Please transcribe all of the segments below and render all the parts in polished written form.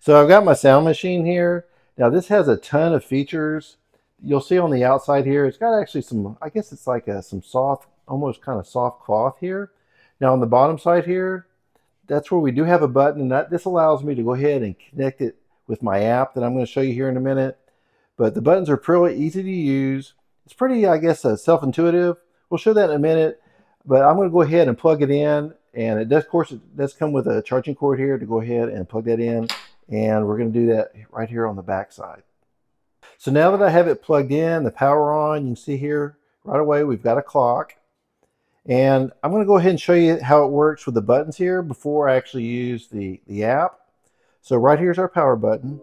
So I've got my sound machine here. Now this has a ton of features. You'll see on the outside here, it's got actually some, I guess it's like some soft, almost kind of soft cloth here. Now on the bottom side here, that's where we do have a button, and this allows me to go ahead and connect it with my app that I'm going to show you here in a minute. But the buttons are pretty easy to use. It's pretty, I guess, self-intuitive. We'll show that in a minute, but I'm going to go ahead and plug it in. And it does, of course, it does come with a charging cord here to go ahead and plug that in. And we're going to do that right here on the back side. So now that I have it plugged in, the power on, you can see here right away we've got a clock. And I'm going to go ahead and show you how it works with the buttons here before I actually use the app. So right here's our power button.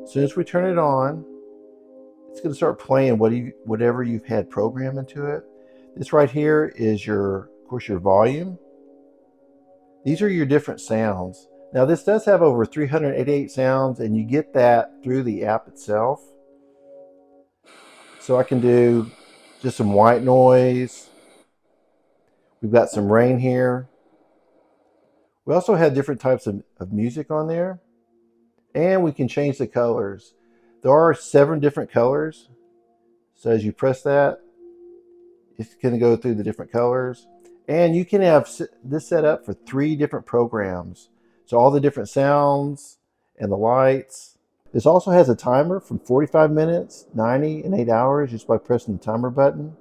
As soon as we turn it on, it's going to start playing whatever you've had programmed into it. This right here is of course, your volume. These are your different sounds. Now this does have over 388 sounds, and you get that through the app itself. So I can do just some white noise. We've got some rain here. We also have different types of music on there. And we can change the colors. There are 7 different colors. So as you press that, it's going to go through the different colors. And you can have this set up for 3 different programs. So all the different sounds and the lights. This also has a timer from 45 minutes, 90, and 8 hours just by pressing the timer button.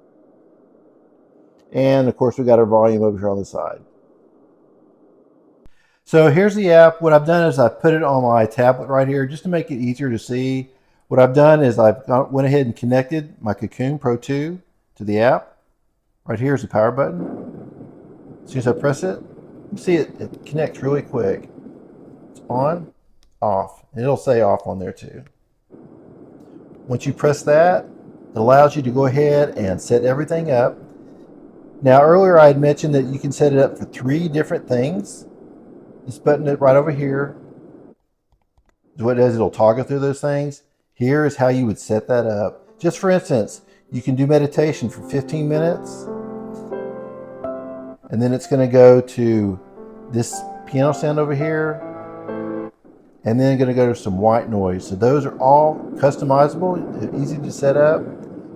And of course, we got our volume over here on the side. So here's the app. What I've done is I've put it on my tablet right here just to make it easier to see. What I've done is went ahead and connected my Cocoon Pro 2 to the app. Right here is the power button. As soon as I press it, you see it connects really quick. It's on, off, and it'll say off on there too. Once you press that, it allows you to go ahead and set everything up. Now earlier I had mentioned that you can set it up for 3 different things. This button right over here is what it does. It'll toggle through those things. Here is how you would set that up. Just for instance, you can do meditation for 15 minutes. And then it's going to go to this piano sound over here. And then going to go to some white noise. So those are all customizable, easy to set up.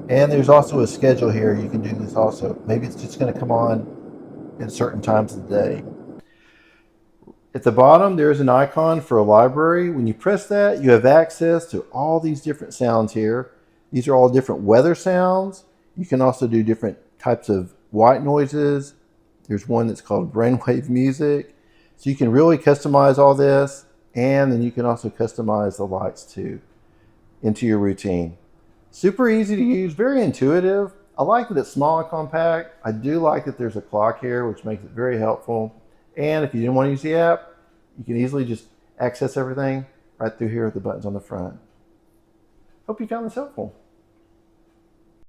And there's also a schedule here. You can do this also. Maybe it's just going to come on at certain times of the day. At the bottom, there's an icon for a library. When you press that, you have access to all these different sounds here. These are all different weather sounds. You can also do different types of white noises. There's one that's called brainwave music. So you can really customize all this. And then you can also customize the lights too into your routine. Super easy to use, very intuitive. I like that it's small and compact. I do like that there's a clock here, which makes it very helpful. And if you didn't want to use the app, you can easily just access everything right through here with the buttons on the front. Hope you found this helpful.